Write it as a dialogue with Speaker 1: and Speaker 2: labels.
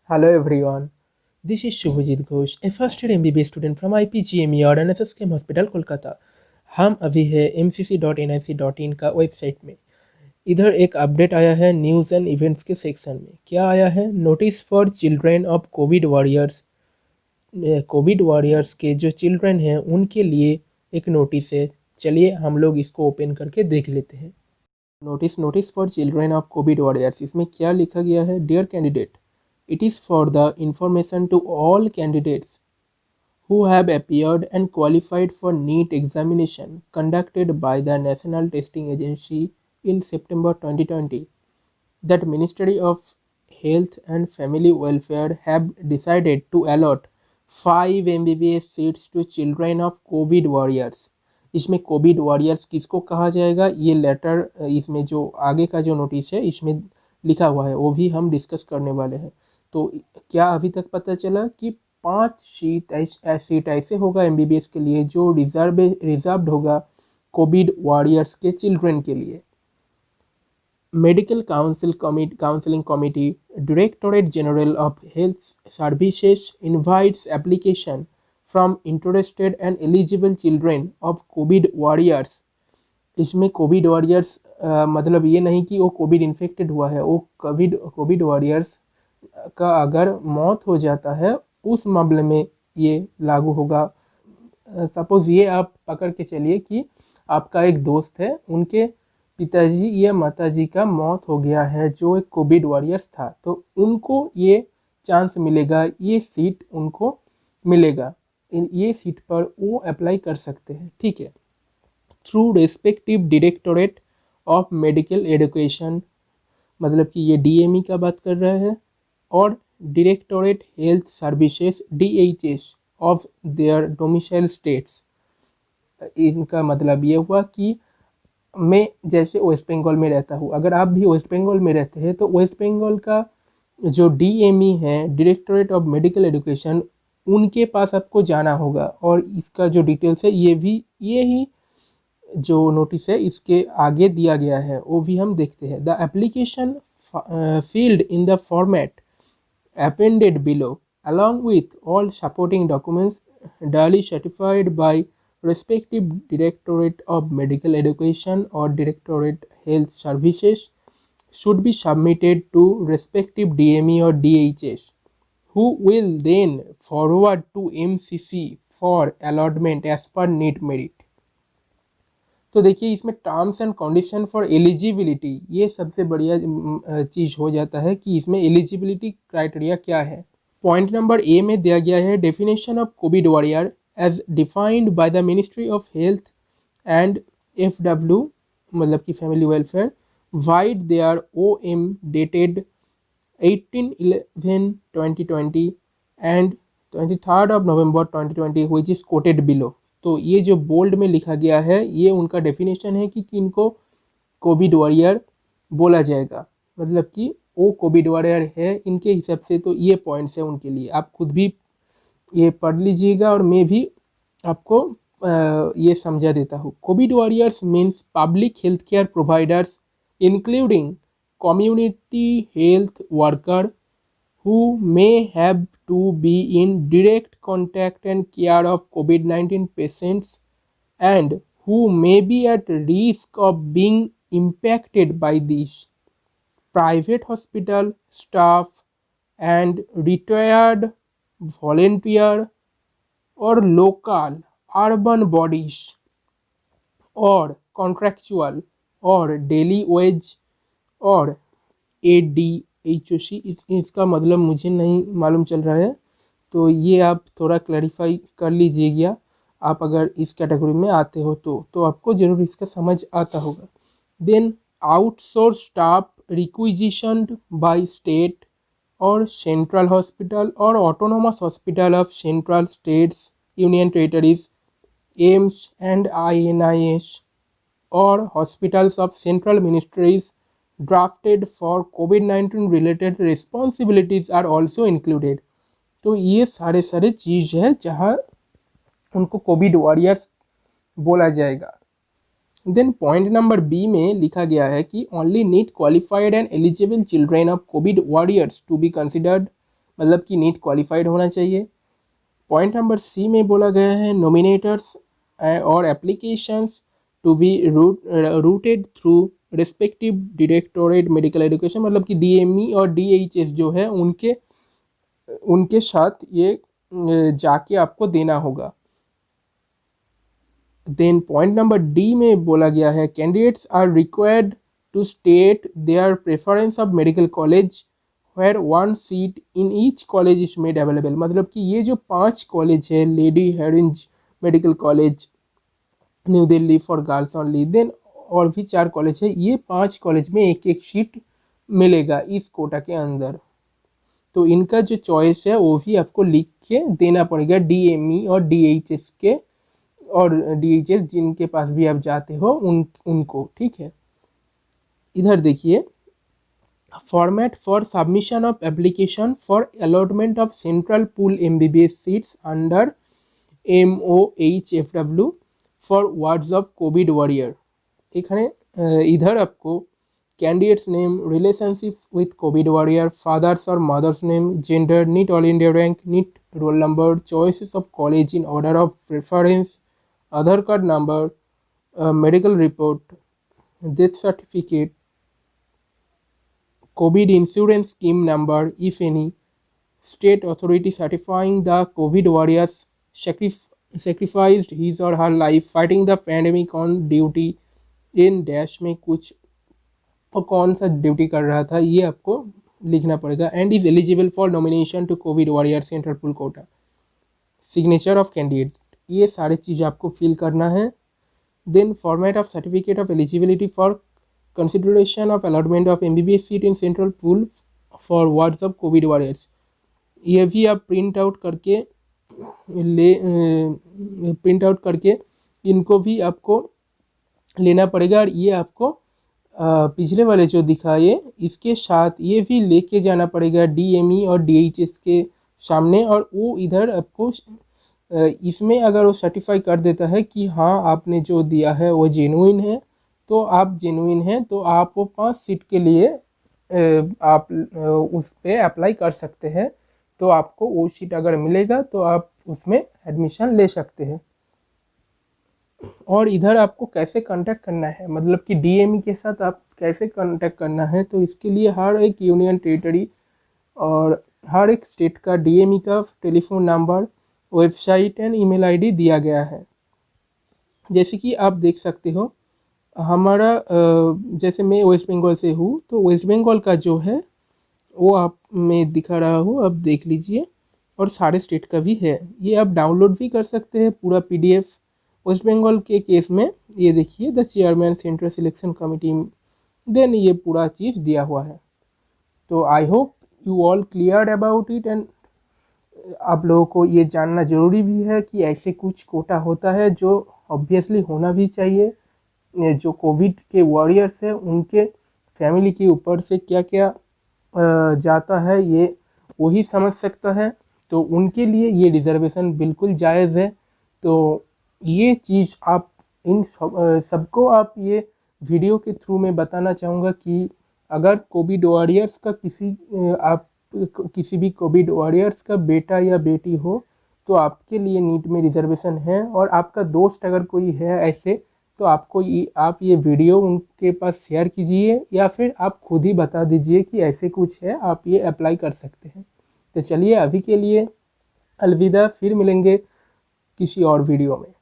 Speaker 1: Hello everyone, this is Shubhajit Ghosh, a first year MBBS student from IPGME और NSSKM hospital Kolkata. हम अभी है mcc.nic.in का वेबसाइट में। इधर एक अपडेट आया है न्यूज़ एंड इवेंट्स के सेक्शन में। क्या आया है? Notice for children of covid warriors. Covid warriors के जो चिल्ड्रन हैं उनके लिए एक नोटिस है। चलिए हम लोग इसको ओपन करके देख लेते हैं। Notice for children of covid warriors, इसमें क्या लिखा गया है? Dear candidate, it is for the information to all candidates who have appeared and qualified for NEET examination conducted by the National Testing Agency in September 2020 that Ministry of Health and Family Welfare have decided to allot 5 MBBS seats to children of COVID warriors। इसमें Covid warriors किसको कहा जाएगा, ये letter इसमें जो आगे का जो नोटिस है इसमें लिखा हुआ है, वो भी हम डिस्कस करने वाले हैं। तो क्या अभी तक पता चला कि 5 सीट ऐसे होगा एमबीबीएस के लिए जो रिजर्व्ड होगा कोविड वॉरियर्स के चिल्ड्रन के लिए। Medical counselling committee directorate general of health services invites application from interested and eligible children of covid warriors. इसमें कोविड वॉरियर्स मतलब ये नहीं कि वो कोविड इन्फेक्टेड हुआ है, वो कोविड वॉरियर्स का अगर मौत हो जाता है उस मामले में ये लागू होगा। सपोज ये आप पकड़ के चलिए कि आपका एक दोस्त है, उनके पिताजी या माताजी का मौत हो गया है जो एक कोविड वॉरियर्स था, तो उनको ये चांस मिलेगा, ये सीट उनको मिलेगा, ये सीट पर वो अप्लाई कर सकते हैं। ठीक है, through respective directorate of medical education, मतलब कि ये डीएमई का बात कर रहा है, और directorate health services DHS of their domicile states. इनका मतलब ये हुआ कि मैं जैसे वेस्ट बंगाल में रहता हूँ, अगर आप भी वेस्ट बंगाल में रहते हैं तो वेस्ट बंगाल का जो DME है, डायरेक्टोरेट ऑफ मेडिकल एजुकेशन, उनके पास आपको जाना होगा। और इसका जो डिटेल्स है ये ही जो नोटिस है इसके आगे दिया गया है, वो भी हम देखते हैं। The application field in the format appended below along with all supporting documents duly certified by respective directorate of medical education or directorate health services should be submitted to respective DME or DHS, who will then forward to MCC for allotment as per need merit। तो देखिए इसमें terms and condition for eligibility, ये सबसे बढ़िया चीज़ हो जाता है कि इसमें एलिजिबिलिटी क्राइटेरिया क्या है। पॉइंट नंबर ए में दिया गया है definition of Covid warrior as defined by the ministry of health and FW, मतलब कि family welfare, vide their OM dated 18/11/2020 and 23rd of November 2020 which is quoted below. तो ये जो बोल्ड में लिखा गया है ये उनका डेफिनेशन है कि किनको कोविड वॉरियर बोला जाएगा, मतलब कि वो कोविड वॉरियर है इनके हिसाब से। तो ये पॉइंट्स है उनके लिए, आप खुद भी ये पढ़ लीजिएगा और मैं भी आपको ये समझा देता हूँ। Covid warriors means public health care providers including community health worker who may have to be in direct contact and care of COVID-19 patients and who may be at risk of being impacted by this. Private hospital staff and retired volunteer or local urban bodies or contractual or daily wage और ADHOC, इसका मतलब मुझे नहीं मालूम चल रहा है, तो ये आप थोड़ा क्लैरिफाई कर लीजिएगा। आप अगर इस कैटेगरी में आते हो तो आपको ज़रूर इसका समझ आता होगा। Then outsource staff requisitioned by state और सेंट्रल हॉस्पिटल और autonomous hospital of central states union territories AIIMS and INIS और hospitals of central ministries drafted for COVID-19 related responsibilities are also included। तो ये सारे चीज़ है जहाँ उनको कोविड वॉरियर्स बोला जाएगा। देन पॉइंट नंबर बी में लिखा गया है कि only NEET qualified and eligible children of covid warriors to be considered मतलब कि नीट क्वालिफाइड होना चाहिए। पॉइंट नंबर सी में बोला गया है नॉमिनेटर्स और applications to be routed through respective directorate medical education, मतलब कि डीएमई और डीएचएस जो है उनके साथ ये जाके आपको देना होगा। देन पॉइंट नंबर डी में बोला गया है candidates are required to state their preference of medical college where one seat in each college is made available, मतलब कि ये जो 5 कॉलेज है, lady Hardinge medical college new Delhi for girls only, then और भी 4 कॉलेज है, ये 5 कॉलेज में एक एक सीट मिलेगा इस कोटा के अंदर। तो इनका जो चॉइस है वो भी आपको लिख के देना पड़ेगा डीएमई और डीएचएस के, और डीएचएस जिनके पास भी आप जाते हो उनको, ठीक है। इधर देखिए format for submission of application for allotment of central pool MBBS seats under MOHFW for wards of Covid warrior. এখানে इधर आपको candidate's name, relationship with COVID warrior, father's और mother's name, gender, NEET all India rank, NEET roll number, choices of college in order of preference, Aadhaar card number, medical report, death certificate, COVID insurance scheme number if any, state authority certifying the COVID warriors sacrificed his or her life fighting the pandemic on duty in dash में कुछ और कौन सा duty कर रहा था ये आपको लिखना पड़ेगा। And is eligible for nomination to covid warrior central pool quota, signature of candidate, ये सारी चीज़ आपको फिल करना है। Then format of certificate of eligibility for consideration of allotment of MBBS seat in central pool for wards of COVID warriors, ये भी आप print out करके इनको भी आपको लेना पड़ेगा। और ये आपको पिछले वाले जो दिखाए इसके साथ ये भी लेके जाना पड़ेगा डीएमई और डीएचएस के सामने, और वो इधर आपको इसमें अगर वो सर्टिफाई कर देता है कि हाँ आपने जो दिया है वो जेन्युइन है, तो आप जेन्युइन हैं तो आप वो 5 सीट के लिए आप उस पर अप्लाई कर सकते हैं। तो आपको वो सीट अगर मिलेगा तो आप उसमें एडमिशन ले सकते हैं। और इधर आपको कैसे कांटेक्ट करना है, मतलब कि डीएमई के साथ आप कैसे कांटेक्ट करना है, तो इसके लिए हर एक यूनियन टेरिटरी और हर एक स्टेट का डीएमई का telephone number, website and email ID दिया गया है। जैसे कि आप देख सकते हो हमारा जैसे मैं वेस्ट बंगाल से हूँ, तो वेस्ट बंगाल का जो है वो आप मैं दिखा रहा हूँ, आप देख लीजिए, और सारे स्टेट का भी है, ये आप डाउनलोड भी कर सकते हैं पूरा PDF। वेस्ट बंगाल के केस में ये देखिए the chairman central selection committee, then ये पूरा चीज़ दिया हुआ है। तो I hope you all clear about it, and आप लोगों को ये जानना ज़रूरी भी है कि ऐसे कुछ कोटा होता है जो ऑब्वियसली होना भी चाहिए। जो कोविड के वॉरियर्स हैं उनके फैमिली के ऊपर से क्या क्या जाता है ये वही समझ सकता है, तो उनके लिए ये रिजर्वेशन बिल्कुल जायज़ है। तो ये चीज़ आप इन सबको आप ये वीडियो के थ्रू में बताना चाहूँगा कि अगर कोविड वॉरियर्स का किसी भी कोविड वॉरियर्स का बेटा या बेटी हो तो आपके लिए नीट में रिजर्वेशन है, और आपका दोस्त अगर कोई है ऐसे तो आप ये वीडियो उनके पास शेयर कीजिए, या फिर आप खुद ही बता दीजिए कि ऐसे कुछ है, आप ये अप्लाई कर सकते हैं। तो चलिए अभी के लिए अलविदा, फिर मिलेंगे किसी और वीडियो में।